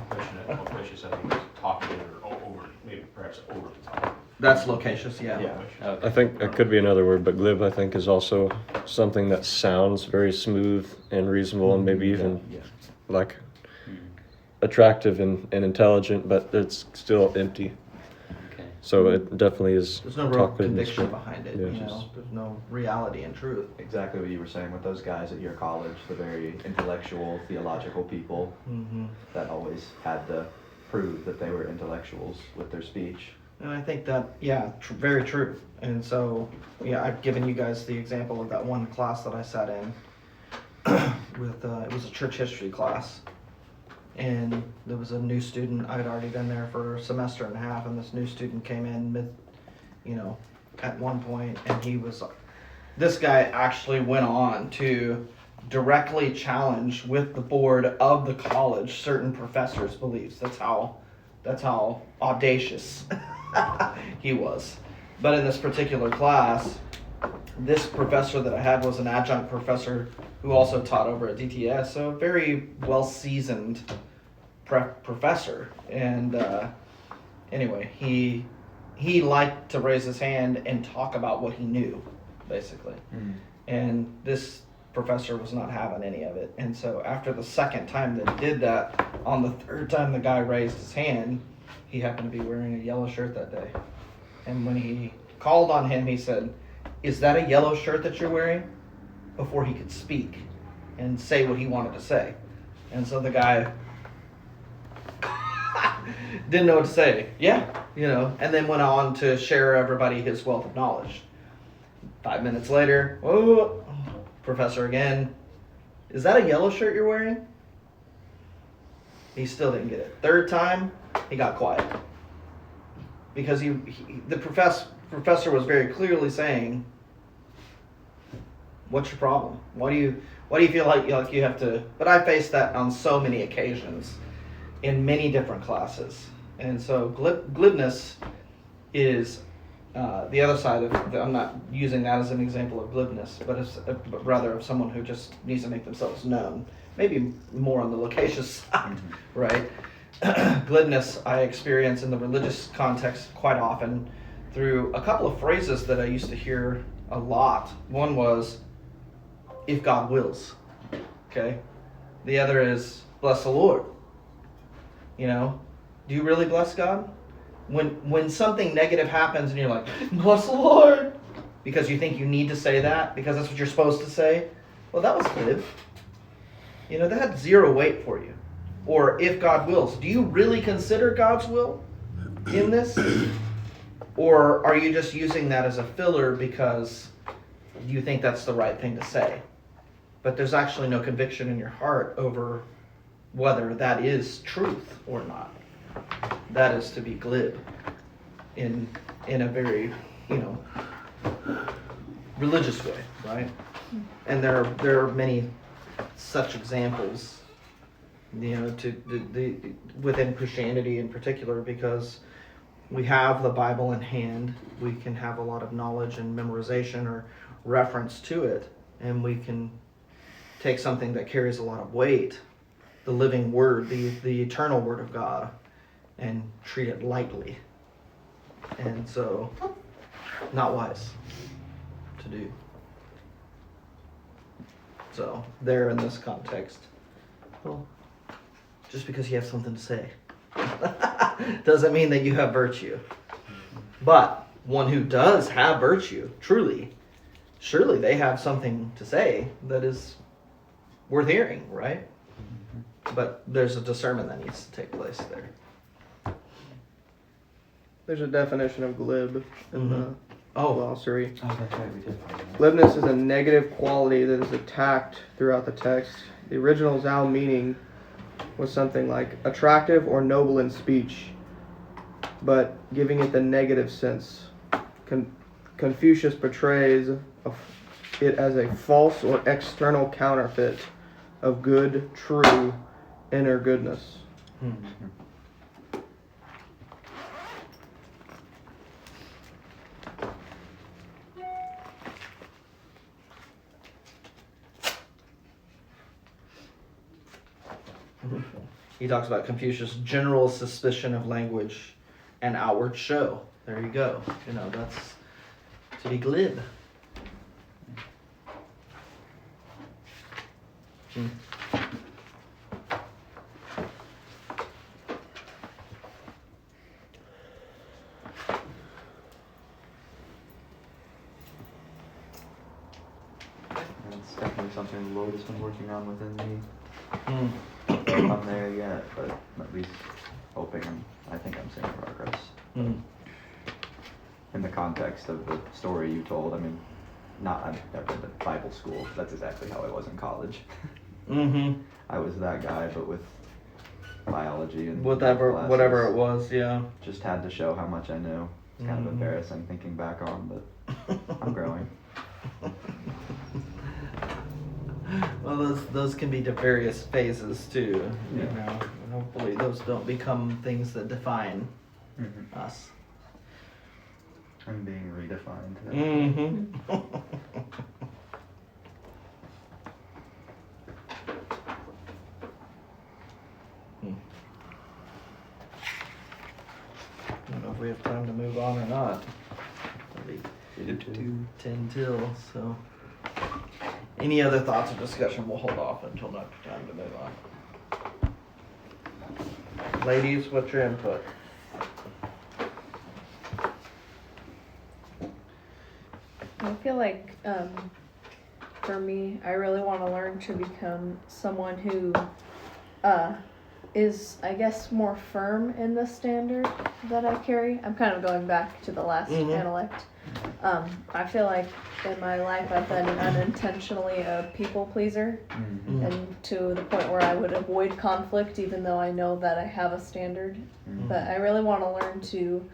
Loquacious, I think, is talkative or over, maybe perhaps over the top. That's loquacious, yeah. Yeah. Okay. I think it could be another word, but glib, I think, is also something that sounds very smooth and reasonable and maybe even Yeah. like Hmm. attractive and intelligent, but it's still empty. Okay. So it definitely is. There's no real talkative and conviction smooth. behind it, Yeah. you know. There's no reality and truth. Exactly what you were saying with those guys at your college, the very intellectual, theological people Mm-hmm. that always had to prove that they were intellectuals with their speech. And I think that, yeah, very true. And so, yeah, I've given you guys the example of that one class that I sat in with, it was a church history class. And there was a new student, I had already been there for a semester and a half, and this new student came in at one point, and this guy actually went on to directly challenge with the board of the college certain professors' beliefs. That's how audacious he was. But in this particular class, this professor that I had was an adjunct professor who also taught over at DTS, so a very well-seasoned professor. And anyway, he liked to raise his hand and talk about what he knew, basically. And this professor was not having any of it. And so after the second time that he did that, on the third time the guy raised his hand, he happened to be wearing a yellow shirt that day. And when he called on him, he said, "Is that a yellow shirt that you're wearing?" Before he could speak and say what he wanted to say. And so the guy didn't know what to say. Yeah, you know, and then went on to share everybody his wealth of knowledge. 5 minutes later, whoa, professor again, "Is that a yellow shirt you're wearing?" He still didn't get it. Third time, he got quiet. Because the professor was very clearly saying, "What's your problem? Why do you feel like you have to?" But I faced that on so many occasions in many different classes. And so glibness is the other side of I'm not using that as an example of glibness, but rather of someone who just needs to make themselves known. Maybe more on the loquacious side, right? Glibness I experience in the religious context quite often through a couple of phrases that I used to hear a lot. One was, "If God wills." Okay? The other is, "Bless the Lord." You know? Do you really bless God? When something negative happens and you're like, "Bless the Lord," because you think you need to say that, because that's what you're supposed to say, well, that was glib. You know, that had zero weight for you. Or, "If God wills." Do you really consider God's will in this? Or are you just using that as a filler because you think that's the right thing to say? But there's actually no conviction in your heart over whether that is truth or not. That is to be glib in a very, religious way, right? And there are many such examples, to the within Christianity in particular, because we have the Bible in hand. We can have a lot of knowledge and memorization or reference to it, and we can take something that carries a lot of weight, the living word, the eternal word of God, and treat it lightly. And so, not wise to do. So, there in this context, well, just because you have something to say doesn't mean that you have virtue. But one who does have virtue, truly, surely they have something to say that is worth hearing, right? But there's a discernment that needs to take place there. There's a definition of glib in the glossary. Oh, that's right, we did find that. Glibness is a negative quality that is attacked throughout the text. The original Zhao meaning was something like attractive or noble in speech, but giving it the negative sense. Confucius portrays it as a false or external counterfeit of good, true, inner goodness. He talks about Confucius' general suspicion of language and outward show. There you go. You know, that's to be glib. It's definitely something the Lord has been working on within me. I'm there yet, but at least hoping I think I'm seeing progress. In the context of the story you told, I mean, I've never been to Bible school. That's exactly how I was in college. I was that guy, but with biology and whatever it was, yeah. Just had to show how much I knew. It's kind of embarrassing thinking back on, but I'm growing. Well, those can be to various phases too. You know, and hopefully those don't become things that define us. I'm being redefined. I don't know if we have time to move on or not. It'll be 10 till, so. Any other thoughts or discussion, we'll hold off until next time to move on. Ladies, what's your input? I feel like, for me, I really want to learn to become someone who is, I guess, more firm in the standard that I carry. I'm kind of going back to the last Analect. I feel like in my life I've been unintentionally a people pleaser, and to the point where I would avoid conflict even though I know that I have a standard. But I really want to learn to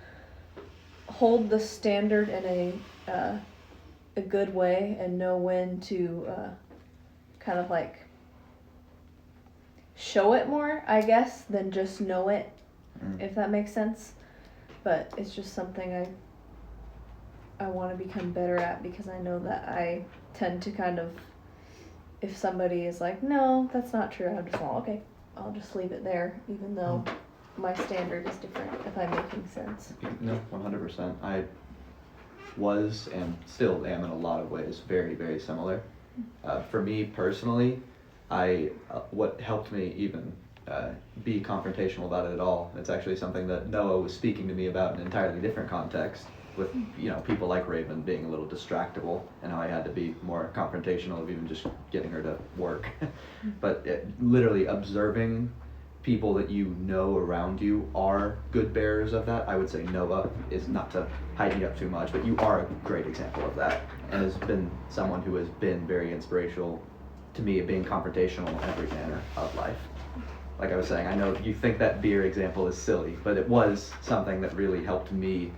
hold the standard in a good way and know when to kind of like show it more, I guess, than just know it, if that makes sense. But it's just something I want to become better at, because I know that I tend to kind of, if somebody is like, no, that's not true, I'm just like, okay, I'll just leave it there, even though my standard is different, if I'm making sense. No, 100%. I was and still am in a lot of ways very, very similar. For me personally, what helped me even be confrontational about it at all, it's actually something that Noah was speaking to me about in an entirely different context, with people like Raven being a little distractible, and how I had to be more confrontational of even just getting her to work. But literally observing people that you know around you are good bearers of that. I would say Noah is, not to hide you up too much, but you are a great example of that, and has been someone who has been very inspirational to me, being confrontational in every manner of life. Like I was saying, I know you think that beer example is silly, but it was something that really helped me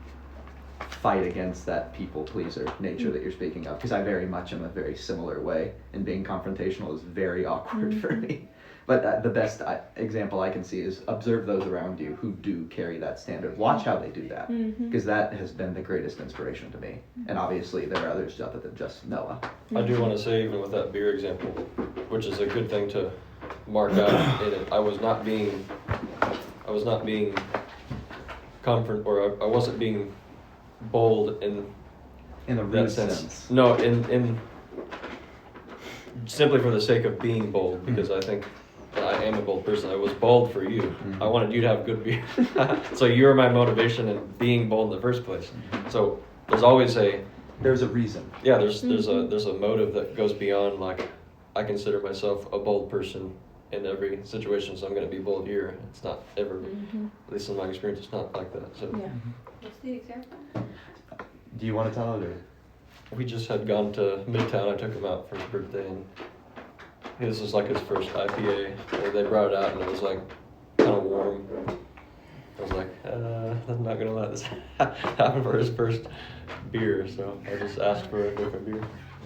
fight against that people pleaser nature that you're speaking of, because I very much am a very similar way, and being confrontational is very awkward for me. But the best example I can see is observe those around you who do carry that standard. Watch how they do that, because that has been the greatest inspiration to me. And obviously there are others other than just Noah. I do want to say, even with that beer example, which is a good thing to mark out in it, I was not being I wasn't being bold in a that rude sense. No, in simply for the sake of being bold, because I think I am a bold person. I was bold for you. I wanted you to have good beer. So you were my motivation in being bold in the first place. So there's always there's a reason. Yeah, there's a motive that goes beyond, like, I consider myself a bold person in every situation, so I'm going to be bold here. It's not ever, at least in my experience, it's not like that. So Yeah. What's the example? Do you want to tell it, or? we just had gone to Midtown. I took him out for his birthday, and this was like his first IPA. And they brought it out, and it was like kind of warm. I was like, I'm not gonna let this happen for his first beer, so I just asked for a different beer.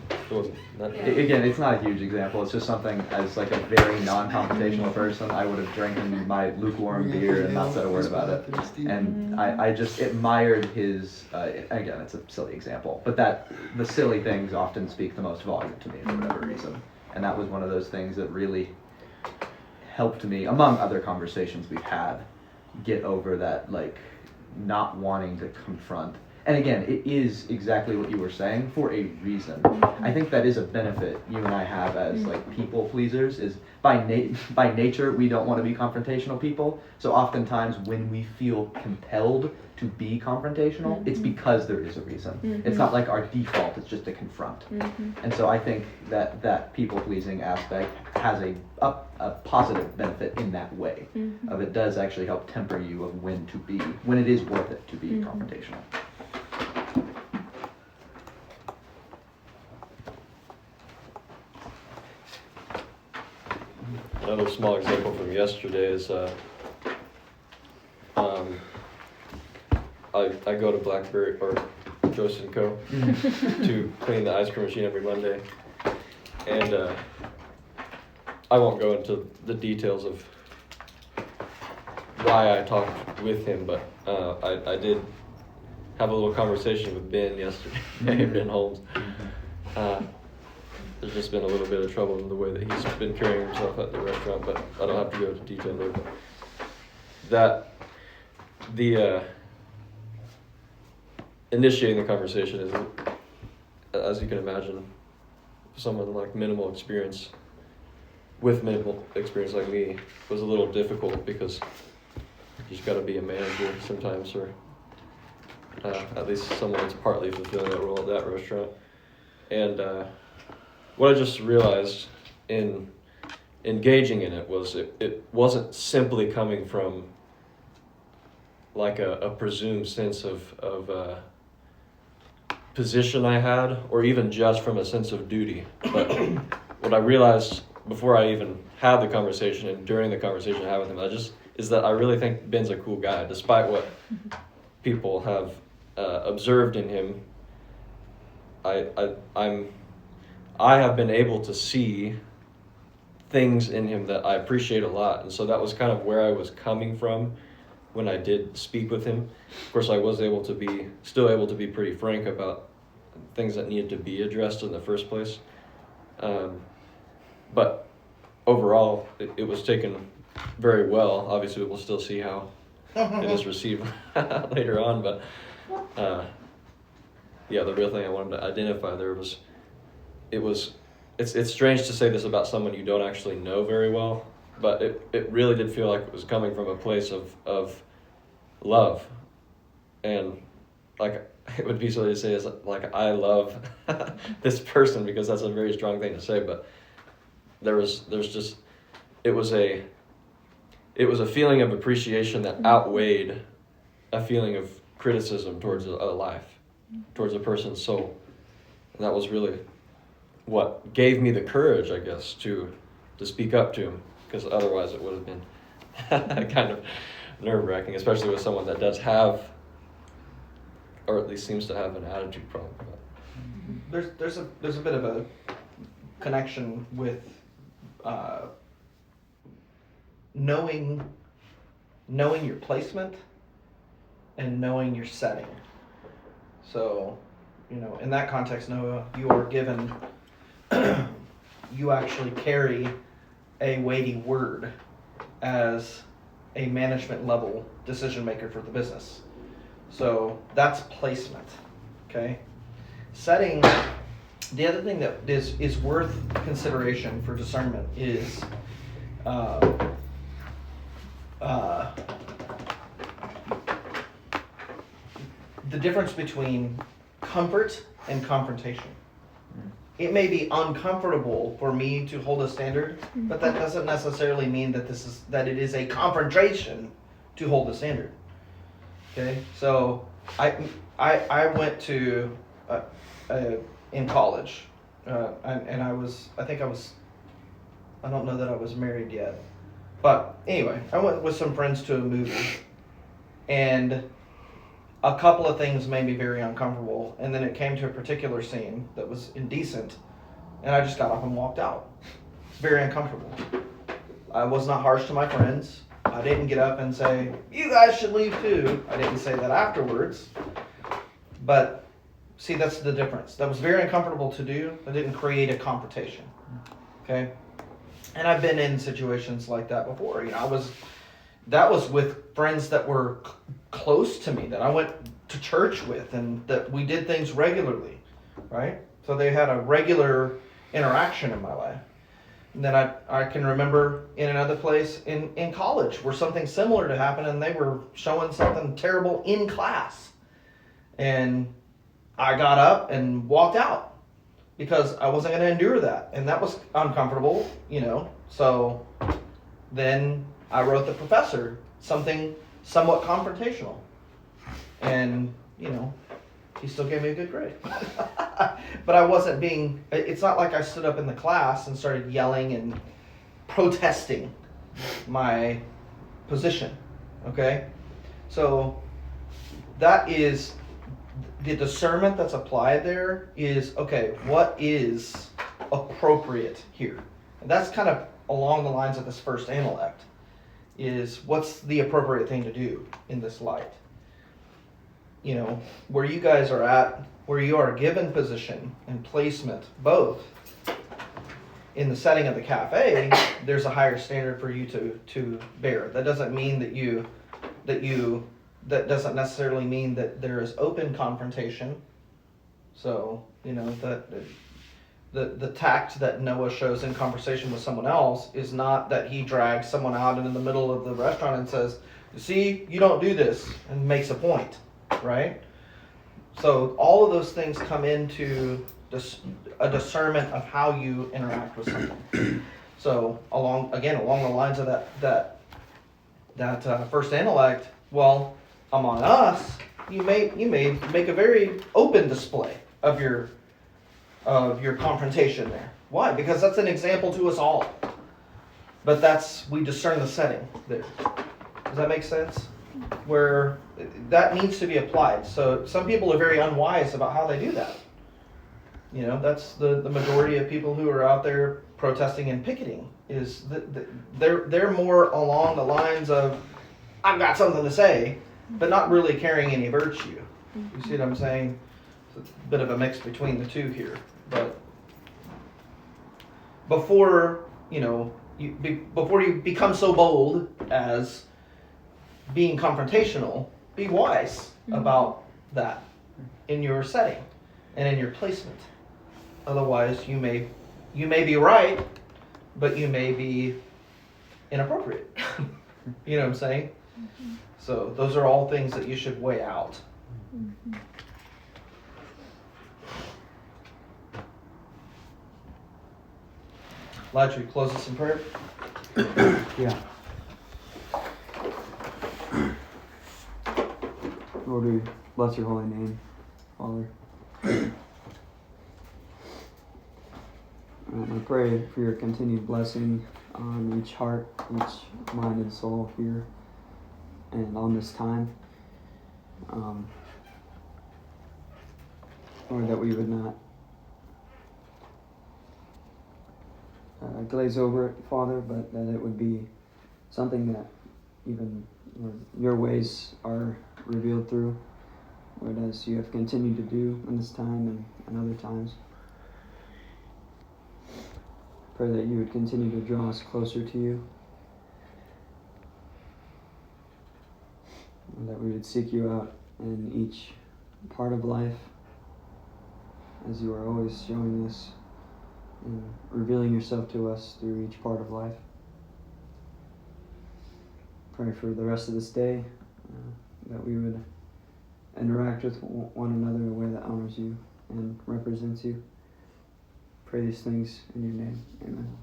It wasn't that Again, it's not a huge example. It's just something as like a very non-confrontational person, I would have drinking my lukewarm beer and not said a word about it. And I just admired his. Again, it's a silly example, but the silly things often speak the most volume to me for whatever reason. And that was one of those things that really helped me, among other conversations we've had, get over that, like, not wanting to confront. And again, it is exactly what you were saying for a reason. I think that is a benefit you and I have as like people pleasers, is by nature we don't want to be confrontational people. So oftentimes when we feel compelled to be confrontational, it's because there is a reason. It's not like our default, it's just to confront. And so I think that people pleasing aspect has a positive benefit in that way. Of it does actually help temper you of when it is worth it to be confrontational. Another small example from yesterday is I go to Blackberry or Jost & Co. to clean the ice cream machine every Monday, and I won't go into the details of why I talked with him, but I did have a little conversation with Ben yesterday, Ben Holmes. There's just been a little bit of trouble in the way that he's been carrying himself at the restaurant, but I don't have to go into detail there. But initiating the conversation is, as you can imagine, someone like minimal experience like me was a little difficult, because you just got to be a manager sometimes, or at least someone that's partly fulfilling that role at that restaurant. And what I just realized in engaging in it was it wasn't simply coming from like a presumed sense of position I had, or even just from a sense of duty. But what I realized before I even had the conversation and during the conversation I had with him, is that I really think Ben's a cool guy, despite what people have observed in him. I have been able to see things in him that I appreciate a lot, and so that was kind of where I was coming from when I did speak with him. Of course, I was still able to be pretty frank about things that needed to be addressed in the first place. But overall, it was taken very well. Obviously, we'll still see how it is received later on, but the real thing I wanted to identify there was, it's strange to say this about someone you don't actually know very well, but it really did feel like it was coming from a place of love. And like, it would be silly to say, is like, I love this person, because that's a very strong thing to say, but it was a feeling of appreciation that outweighed a feeling of criticism towards a life, towards a person's soul. And that was really what gave me the courage, I guess, to speak up to him, because otherwise it would have been kind of nerve-wracking, especially with someone that does have, or at least seems to have, an attitude problem. There's a bit of a connection with knowing your placement and knowing your setting. So, in that context, Noah, you are given, you actually carry a weighty word as a management level decision maker for the business. So that's placement, okay? Setting, the other thing that is worth consideration for discernment is the difference between comfort and confrontation. It may be uncomfortable for me to hold a standard, but that doesn't necessarily mean that it is a confrontation to hold a standard. Okay, so I went to in college, and I don't know that I was married yet, but anyway, I went with some friends to a movie, and a couple of things made me very uncomfortable, and then it came to a particular scene that was indecent, and I just got up and walked out. It's very uncomfortable. I was not harsh to my friends. I didn't get up and say, you guys should leave too. I didn't say that afterwards. But see, that's the difference. That was very uncomfortable to do. I didn't create a confrontation. Okay? And I've been in situations like that before. That was with friends that were close to me, that I went to church with, and that we did things regularly, right? So they had a regular interaction in my life. And then I can remember in another place in college where something similar to happen, and they were showing something terrible in class. And I got up and walked out because I wasn't going to endure that. And that was uncomfortable, So then I wrote the professor something somewhat confrontational. And, he still gave me a good grade. But I wasn't it's not like I stood up in the class and started yelling and protesting my position. Okay? So that is the discernment that's applied there is, okay, what is appropriate here? And that's kind of along the lines of this first Analect, is what's the appropriate thing to do in this light? Where you guys are at, where you are given position and placement, both in the setting of the cafe, there's a higher standard for you to bear. That doesn't mean that doesn't necessarily mean that there is open confrontation. So, that the tact that Noah shows in conversation with someone else is not that he drags someone out in the middle of the restaurant and says, see, you don't do this, and makes a point, right? So all of those things come into a discernment of how you interact with someone. So along the lines of that first Analect, well, among us, you may make a very open display of your confrontation there. Why? Because that's an example to us all. But we discern the setting there. Does that make sense? Where that needs to be applied. So some people are very unwise about how they do that. That's the majority of people who are out there protesting and picketing, is they're more along the lines of, I've got something to say, but not really carrying any virtue. You see what I'm saying? It's a bit of a mix between the two here. But before you become so bold as being confrontational, be wise about that in your setting and in your placement. Otherwise, you may be right, but you may be inappropriate. You know what I'm saying? Mm-hmm. So those are all things that you should weigh out. Mm-hmm. Elijah, close us in prayer. Yeah. Lord, we bless your holy name, Father. I pray for your continued blessing on each heart, each mind and soul here, and on this time. Lord, that we would not glaze over it, Father, but that it would be something that even your ways are revealed through, Lord, as you have continued to do in this time and other times. Pray that you would continue to draw us closer to you, and that we would seek you out in each part of life, as you are always showing us and revealing yourself to us through each part of life. Pray for the rest of this day, that we would interact with one another in a way that honors you. and represents you. Pray these things in your name. Amen.